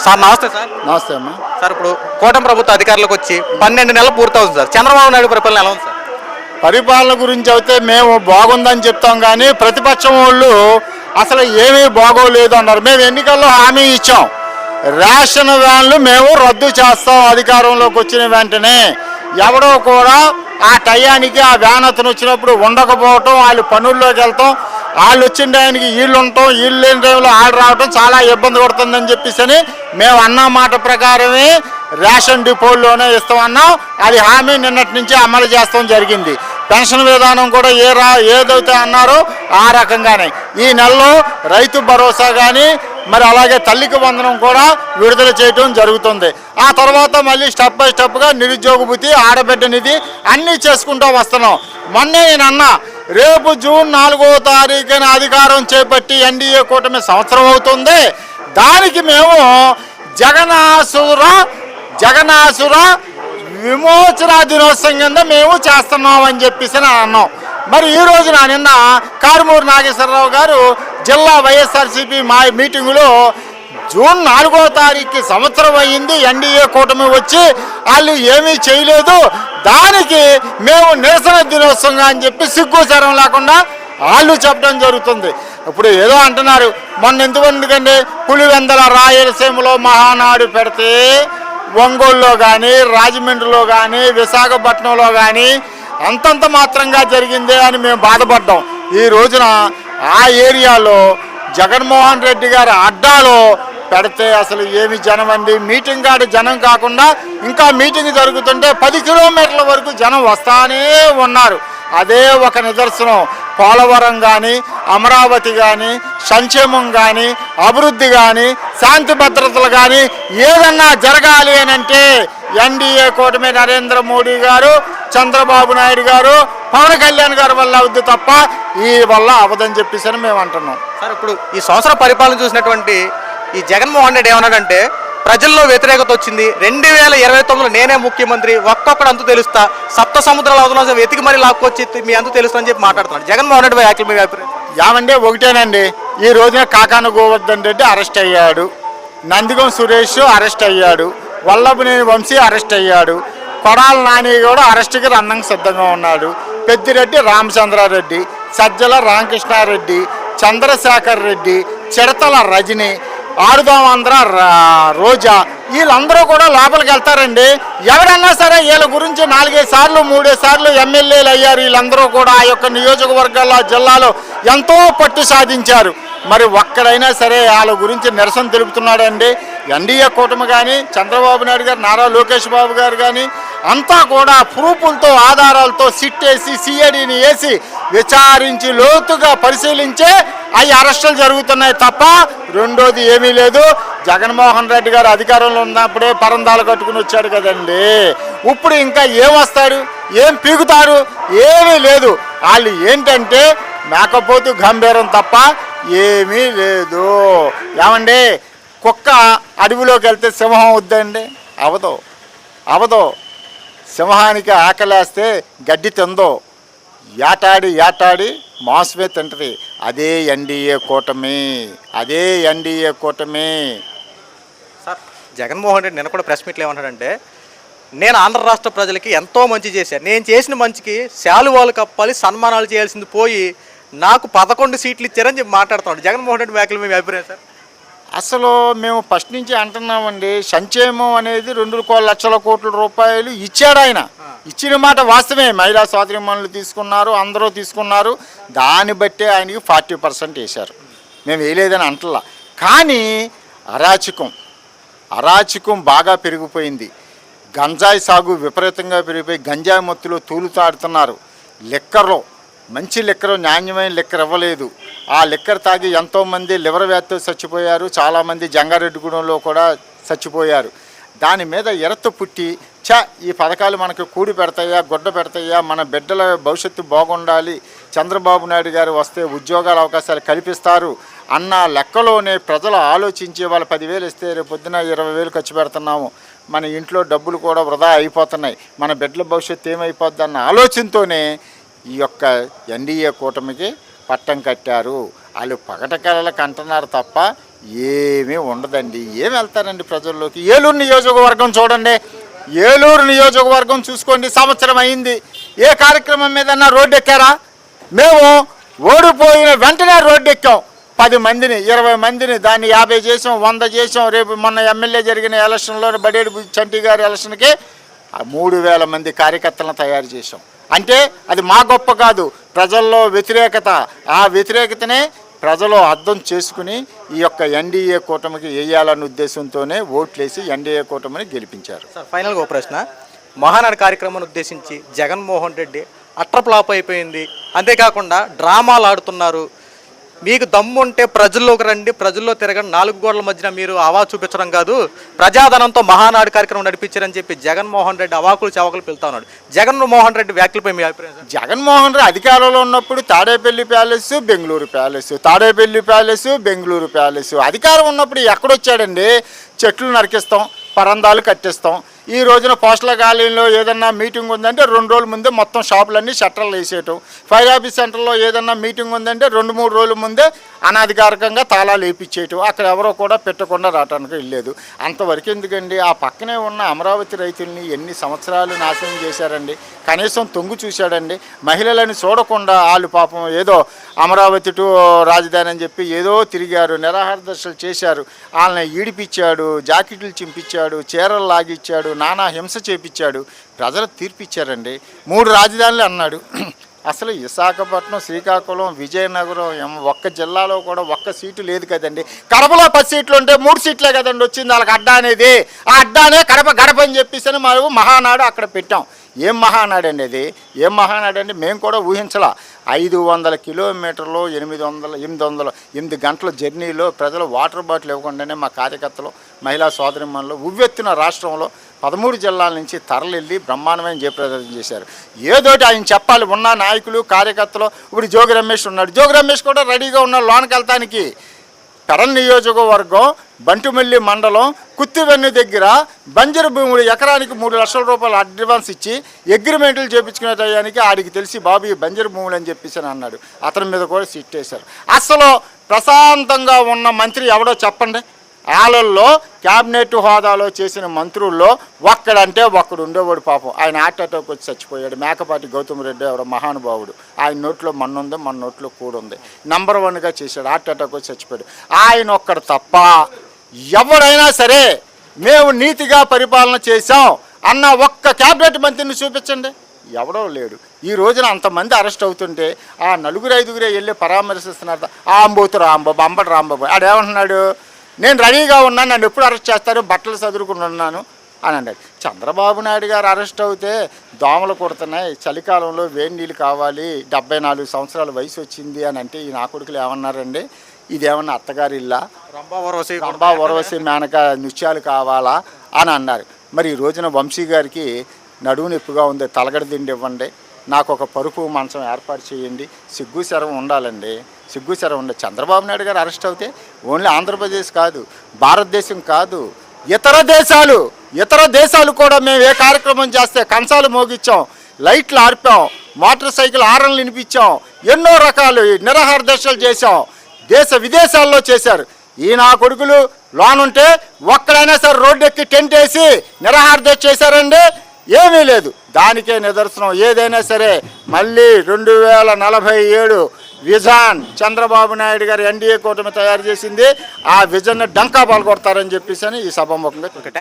Sir నమస్తే sir. నమస్తే అమ్మా. సార్ ఇప్పుడు కూటమి ప్రభుత్వ అధికారులకు వచ్చి 12 నెలలు పూర్తవుతుంది సార్. చంద్రబాబు నాయుడు పరిపాలన ఎలా ఉంది సార్? పరిపాలన గురించి అయితే మేము బాగుందని చెప్తాం, కానీ ప్రతిపక్షం వాళ్ళు అసలు ఏమీ బాగోలేదు అన్నారు. మేము ఎన్నికల్లో హామీ ఇచ్చాం, రేషన్ వ్యాన్లు మేము రద్దు చేస్తాం అధికారంలోకి వచ్చిన వెంటనే. ఎవడో కూడా ఆ టయానికి ఆ వ్యాన్ అతను వచ్చినప్పుడు ఉండకపోవటం, వాళ్ళు పనుల్లోకి వెళ్తాం, వాళ్ళు వచ్చిన టయానికి వీళ్ళు ఉంటాం, వీళ్ళు లేని టైంలో వాళ్ళు రావటం చాలా ఇబ్బంది పడుతుందని చెప్పేసి మేము అన్న మాట ప్రకారమే రేషన్ డిపోల్లోనే ఇస్తామన్నాం. అది హామీ నిన్నటి నుంచి అమలు చేస్తాం జరిగింది. పెన్షన్ విధానం కూడా ఏదైతే అన్నారో ఆ రకంగానే ఈ నెలలో రైతు భరోసా కానీ మరి అలాగే తల్లికి వందనం కూడా విడుదల చేయడం జరుగుతుంది. ఆ తర్వాత మళ్ళీ స్టెప్ బై స్టెప్గా నిరుద్యోగ భృతి, ఆడబిడ్డ నిధి అన్నీ చేసుకుంటూ వస్తున్నాం. మొన్నే నేను అన్నా, రేపు జూన్ 4వ తారీఖున అధికారం చేపట్టి ఎన్డీఏ కూటమి సంవత్సరం అవుతుంది. దానికి మేము జగనాసుర విమోచన దినోత్సవం కింద మేము చేస్తున్నాం అని చెప్పేసి అన్నాం. మరి ఈ రోజున నిన్న కారుమూరి నాగేశ్వరరావు గారు జిల్లా వైఎస్ఆర్సీపీ మీటింగులో జూన్ 4వ తారీఖుకి సంవత్సరం అయ్యింది ఎన్డీఏ కూటమి వచ్చి, వాళ్ళు ఏమీ చేయలేదు, దానికి మేము నిరసన దినోత్సవంగా అని చెప్పి సిగ్గుచరం లేకుండా వాళ్ళు చెప్పడం జరుగుతుంది. ఇప్పుడు ఏదో అంటున్నారు, మొన్న ఎందుకండి పులివెందల రాయలసీమలో మహానాడు పెడితే ఒంగోలులో కానీ రాజమండ్రిలో కానీ విశాఖపట్నంలో కానీ అంతంత మాత్రంగా జరిగిందే అని మేము బాధపడ్డాం. ఈ రోజున ఆ ఏరియాలో జగన్మోహన్ రెడ్డి గారి అడ్డాలో పెడితే అసలు ఏమి జనం అండి. మీటింగ్ కాడ జనం కాకుండా ఇంకా మీటింగ్ జరుగుతుంటే 10 కిలోమీటర్ల వరకు జనం వస్తానే ఉన్నారు. అదే ఒక నిదర్శనం. పోలవరం కానీ, అమరావతి కానీ, సంక్షేమం కానీ, అభివృద్ధి కానీ, శాంతి భద్రతలు కానీ ఏదన్నా జరగాలి అని అంటే ఎన్డీఏ కూటమి నరేంద్ర మోడీ గారు, చంద్రబాబు నాయుడు గారు, పవన్ కళ్యాణ్ గారి వల్ల అవుద్ది తప్ప ఈ వల్ల అవదని చెప్పేసి మేము అంటున్నాం. సార్ ఇప్పుడు ఈ సంవత్సరం పరిపాలన చూసినటువంటి ఈ జగన్మోహన్ రెడ్డి ఏమన్నాడంటే, ప్రజల్లో వ్యతిరేకత వచ్చింది, 2029లో నేనే ముఖ్యమంత్రి, ఒక్కొక్కడు అంతు తెలుస్తా, 7 సముద్రాల అవతల వెతికి మరీ లాక్కొచ్చి మీ అంతు తెలుస్తా అని చెప్పి మాట్లాడుతున్నాడు జగన్మోహన్ రెడ్డి. యాక్చువల్ మీ అభిప్రాయం ఏమంటే ఒకటేనండి, ఈ రోజున కాకాన గోవర్ధన్ రెడ్డి అరెస్ట్ అయ్యాడు, నందిగం సురేష్ అరెస్ట్ అయ్యాడు, వల్లభనేని వంశీ అరెస్ట్ అయ్యాడు, కొడాల నాని కూడా అరెస్ట్కి రన్నంగా సిద్ధంగా ఉన్నాడు, పెద్దిరెడ్డి రామచంద్రారెడ్డి, సజ్జల రామకృష్ణారెడ్డి, చంద్రశేఖర్ రెడ్డి, చిడతల రజని, ఆడుదామంధ్ర రోజా, వీళ్ళందరూ కూడా లోపలికి వెళ్తారండి. ఎవరన్నా సరే వీళ్ళ గురించి 4 సార్లు 3 సార్లు ఎమ్మెల్యేలు అయ్యారు. వీళ్ళందరూ కూడా ఆ యొక్క నియోజకవర్గాల్లో జిల్లాలో ఎంతో పట్టు సాధించారు. మరి ఒక్కడైనా సరే వాళ్ళ గురించి నిరసన తెలుపుతున్నాడండి. ఎన్డీఏ కూటమి కానీ, చంద్రబాబు నాయుడు గారు, నారా లోకేష్ బాబు గారు కానీ అంతా కూడా ప్రూఫులతో, ఆధారాలతో సిట్టేసి సిఐడిని వేసి విచారించి లోతుగా పరిశీలించే అవి అరెస్టులు జరుగుతున్నాయి తప్ప రెండోది ఏమీ లేదు. జగన్మోహన్ రెడ్డి గారు అధికారంలో ఉన్నప్పుడే పరందాలు కట్టుకుని వచ్చాడు కదండి. ఇప్పుడు ఇంకా ఏం వస్తారు, ఏం పీకుతారు, ఏమీ లేదు. వాళ్ళు ఏంటంటే మేకపోతు గంభీరం తప్ప ఏమీ లేదు. ఏమండి, కుక్క అడవిలోకి వెళ్తే సింహం వద్దండి? అవదో. సింహానికి ఆకలేస్తే గడ్డి తిందో, ఏటాడి మాంసమే తింటది. అదే ఎన్డీఏ కూటమి. సార్ జగన్మోహన్ రెడ్డి నిన్న కూడా ప్రెస్ మీట్లో ఏమంటాడంటే, నేను ఆంధ్ర రాష్ట్ర ప్రజలకి ఎంతో మంచి చేశాను, నేను చేసిన మంచికి శాలువాలు కప్పాలి, సన్మానాలు చేయాల్సింది పోయి నాకు 11 సీట్లు ఇచ్చారని చెప్పి మాట్లాడుతున్నాడు జగన్మోహన్ రెడ్డి వ్యాఖ్యలు మీ అభిప్రాయం సార్? అసలు మేము ఫస్ట్ నుంచి అంటున్నామండి, సంక్షేమం అనేది 2 లక్షల కోట్ల రూపాయలు ఇచ్చాడు ఆయన. ఇచ్చిన మాట వాస్తవమే. మహిళా స్వాతంత్ర్యమనులు తీసుకున్నారు, అందరూ తీసుకున్నారు. దాన్ని బట్టే ఆయనకి 40% వేశారు. మేము వేయలేదని అంటలా. కానీ అరాచకం బాగా పెరిగిపోయింది. గంజాయి సాగు విపరీతంగా పెరిగిపోయి గంజాయి మత్తులో తూలుతాడుతున్నారు. లిక్కర్లో మంచి లిక్కర్, నాణ్యమైన లిక్కర్ ఇవ్వలేదు. ఆ లిక్కర్ తాగి ఎంతోమంది లివర్ వ్యాధితో చచ్చిపోయారు. చాలామంది జంగారెడ్డిగూడెంలో కూడా చచ్చిపోయారు. దాని మీద ఎరత పుట్టి ఈ పథకాలు మనకు కూడి పెడతాయా, గుడ్డ పెడతాయా, మన బిడ్డల భవిష్యత్తు బాగుండాలి, చంద్రబాబు నాయుడు గారు వస్తే ఉద్యోగాల అవకాశాలు కల్పిస్తారు అన్న లెక్కలోనే ప్రజలు ఆలోచించి వాళ్ళ 10,000 ఇస్తే రేపు పొద్దున 20,000 ఖర్చు పెడుతున్నాము, మన ఇంట్లో డబ్బులు కూడా వృధా అయిపోతున్నాయి, మన బిడ్డల భవిష్యత్తు ఏమైపోద్ది అన్న ఆలోచనతోనే ఈ యొక్క ఎన్డీఏ కూటమికి పట్టం కట్టారు. వాళ్ళు పగట కళలకు అంటున్నారు తప్ప ఏమీ ఉండదండి. ఏం వెళ్తారండి ప్రజల్లోకి? ఏలూరు నియోజకవర్గం చూడండి, ఏలూరు నియోజకవర్గం చూసుకోండి, సంవత్సరం అయింది. ఏ కార్యక్రమం మీదన్నా రోడ్డు ఎక్కారా? మేము ఓడిపోయిన వెంటనే రోడ్డు ఎక్కాం. 10 మందిని 20 మందిని దాన్ని 50 చేసాం, 100 చేసాం. రేపు మొన్న ఎమ్మెల్యే జరిగిన ఎలక్షన్లో బడేడు చంటి గారి ఎలక్షన్కి 3000 మంది కార్యకర్తలను తయారు చేసాం. అంటే అది మా గొప్ప కాదు, ప్రజల్లో వ్యతిరేకత. ఆ వ్యతిరేకతనే ప్రజలు అర్థం చేసుకుని ఈ యొక్క ఎన్డీఏ కూటమికి వేయాలన్న ఉద్దేశంతోనే ఓట్లేసి ఎన్డీఏ కూటమిని గెలిపించారు. సార్ ఫైనల్గా ఒక ప్రశ్న, మహానాడు కార్యక్రమాన్ని ఉద్దేశించి జగన్మోహన్ రెడ్డి అట్రప్లాప్ అయిపోయింది, అంతేకాకుండా డ్రామాలు ఆడుతున్నారు. మీకు దమ్ముంటే ప్రజల్లోకి రండి, ప్రజల్లో తిరగండి, 4 గోడల మధ్యన మీరు అవా చూపించడం కాదు, ప్రజాధనంతో మహానాడు కార్యక్రమం నడిపించారని చెప్పి జగన్మోహన్ రెడ్డి అవాకులు చవాకులు పిలుతా ఉన్నాడు. జగన్మోహన్ రెడ్డి వ్యాఖ్యలపై మీ అభిప్రాయం? జగన్మోహన్ రెడ్డి అధికారంలో ఉన్నప్పుడు Tadepalli palace, Bengaluru palace, Tadepalli palace, Bengaluru palace. అధికారం ఉన్నప్పుడు ఎక్కడొచ్చాడండి? చెట్లు నరికిస్తాం, పరందాలు కట్టిస్తాం. ఈ రోజున పోస్టల్ కాలనీలో ఏదన్నా మీటింగ్ ఉందంటే 2 రోజుల ముందే మొత్తం షాపులన్నీ షట్టర్లు వేసేయటం. ఫైర్ ఆఫీస్ సెంటర్లో ఏదన్నా మీటింగ్ ఉందంటే 2-3 రోజుల ముందే అనధికారికంగా తాళాలు వేయించేయటం. అక్కడ ఎవరో కూడా పెట్టకుండా రావడానికి వెళ్ళలేదు. అంతవరకు ఎందుకండి? ఆ పక్కనే ఉన్న అమరావతి రైతుల్ని ఎన్ని సంవత్సరాలు నాశనం చేశారండి. కనీసం తొంగు చూశాడండి. మహిళలని చూడకుండా వాళ్ళు పాపం ఏదో అమరావతి టు రాజధాని అని చెప్పి ఏదో తిరిగారు, నిరాహార దర్శలు చేశారు. వాళ్ళని ఈడిపించాడు, జాకెట్లు చింపించాడు, చీరలు లాగిచ్చాడు, నానా హింస చేపించాడు. ప్రజలు తీర్పిచ్చారండి. 3 రాజధానులు అన్నాడు. అసలు విశాఖపట్నం, శ్రీకాకుళం, విజయనగరం ఒక్క జిల్లాలో కూడా ఒక్క సీటు లేదు కదండి. కడపలో 10 సీట్లు ఉంటే 3 సీట్లే కదండి వచ్చింది వాళ్ళకి అడ్డా అనేది. ఆ అడ్డానే కడప గడప అని చెప్పేసి మేము మహానాడు అక్కడ పెట్టాం. ఏం మహానాడు అండి అది? ఏం మహానాడు అండి? మేము కూడా ఊహించలా. 500 కిలోమీటర్లు 8 గంటల జర్నీలో ప్రజలు వాటర్ బాటిల్ ఇవ్వకుండానే మా కార్యకర్తలు, మహిళా సోదరిమణులు ఉవ్వెత్తున రాష్ట్రంలో 13 జిల్లాల నుంచి తరలిల్లి బ్రహ్మాండమైన జయప్రదం చేశారు. ఏదోటి ఆయన చెప్పాలి. ఉన్న నాయకులు, కార్యకర్తలు. ఇప్పుడు జోగి రమేష్ ఉన్నాడు, జోగి రమేష్ కూడా రెడీగా ఉన్నాడు లోనికి వెళ్తానికి. పెడన్ నియోజకవర్గం బంటుమల్లి మండలం కుత్తివెన్ను దగ్గర బంజరు భూములు ఎకరానికి 3 లక్షల రూపాయలు అడ్వాన్స్ ఇచ్చి అగ్రిమెంట్లు చేయించుకునే టయానికి ఆడికి తెలిసి బాబు ఈ బంజరు భూములు అని చెప్పేసి అన్నాడు. అతని మీద కూడా సిట్ వేశారు. అసలు ప్రశాంతంగా ఉన్న మంత్రి ఎవడో చెప్పండి? వాళ్ళల్లో క్యాబినెట్ హోదాలో చేసిన మంత్రుల్లో ఒక్కడంటే ఒక్కడు ఉండేవాడు. పాపం ఆయన హార్ట్ అటాక్ వచ్చి చచ్చిపోయాడు. మేకపాటి గౌతమ్ రెడ్డి ఎవరో మహానుభావుడు. ఆయన నోట్లో మన్ను ఉంది, మన నోట్లో కూడు ఉంది. నంబర్ 1గా చేశాడు. హార్ట్ అటాక్ వచ్చి చచ్చిపోయాడు. ఆయన ఒక్కడు తప్ప ఎవడైనా సరే మేము నీతిగా పరిపాలన చేశాం అన్న ఒక్క క్యాబినెట్ మంత్రిని చూపించండి. ఎవడో లేడు. ఈ రోజున అంతమంది అరెస్ట్ అవుతుంటే ఆ 4-5 వెళ్ళి పరామర్శిస్తున్నారు. అంబటి రాంబాబు ఆడేమంటున్నాడు? నేను రెడీగా ఉన్నాను, నన్ను ఎప్పుడు అరెస్ట్ చేస్తారు, బట్టలు చదువుకుని ఉన్నాను అని అన్నాడు. చంద్రబాబు నాయుడు గారు అరెస్ట్ అవుతే దోమలు కొడుతున్నాయి, చలికాలంలో వేడి నీళ్ళు కావాలి, 74 సంవత్సరాల వయసు వచ్చింది అని అంటే ఈ నా కొడుకులు ఏమన్నారండి? ఇదేమన్నా అత్తగారి ఇల్లా? రంభా వరవసి మేనక నృత్యాలు కావాలా అని అన్నారు. మరి ఈ రోజున వంశీ గారికి నడువు నొప్పిగా ఉంది, తలగడ దిండి ఇవ్వండి, నాకు ఒక పరుపు మంచం ఏర్పాటు చేయండి. సిగ్గు శరం ఉండాలండి, సిగ్గు శరం ఉండాలి. చంద్రబాబు నాయుడు గారు అరెస్ట్ అవుతే ఓన్లీ ఆంధ్రప్రదేశ్ కాదు, భారతదేశం కాదు, ఇతర దేశాలు కూడా మేము ఏ కార్యక్రమం చేస్తే కంచాలు మోగించాం, లైట్లు ఆర్పాం, మోటార్ సైకిల్ హారన్లు వినిపించాం, ఎన్నో రకాలు నిరాహార దీక్షలు చేశాం. దేశ విదేశాల్లో చేశారు. ఈ నా కొడుకులు లోనుంటే ఒక్కడైనా సరే రోడ్డు ఎక్కి టెంట్ వేసి నిరాహార దీక్ష చేశారండి? ఏమీ లేదు. దానికే నిదర్శనం. ఏదైనా సరే మళ్ళీ 2047 విజన్ చంద్రబాబు నాయుడు గారు ఎన్డీఏ కూటమి తయారు చేసింది. ఆ విజన్ని డంకా పాల్గొడతారని చెప్పేసి ఈ సభాముఖంగా